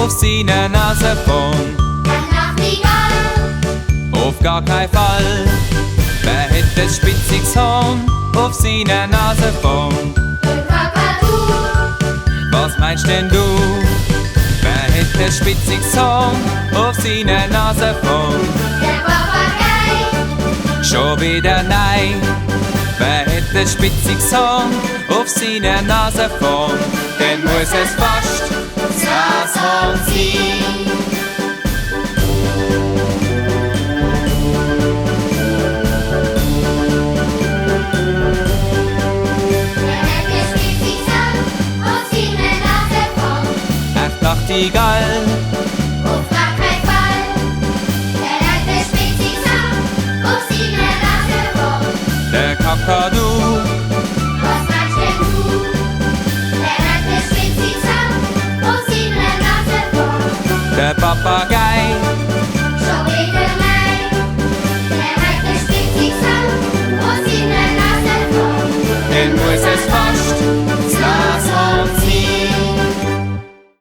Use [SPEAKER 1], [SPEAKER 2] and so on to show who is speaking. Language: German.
[SPEAKER 1] auf seine Nase von.
[SPEAKER 2] Der Nachtigall,
[SPEAKER 1] Auf gar keinen Fall. Wer hätte ein spitziges Horn auf seine Nase von?
[SPEAKER 2] der Kakadu,
[SPEAKER 1] Was meinst denn du? Wer hätte ein spitziges Horn auf seine Nase von?
[SPEAKER 2] der Papagei,
[SPEAKER 1] Schon wieder nein. Wer hätte ein spitziges Horn auf seine Nase von? Dann muss es fast das Horn sein.
[SPEAKER 2] der hätte spitzig Sand auf seine Nase von.
[SPEAKER 1] Ach, Nachtigall,
[SPEAKER 2] Auf gar keinen Fall, der hätte spitzig Sand auf seine Nase von.
[SPEAKER 1] der Kakadu,
[SPEAKER 2] Was meinst denn du? Der hätte spitzig Sand auf seine Nase von.
[SPEAKER 1] der Papagei,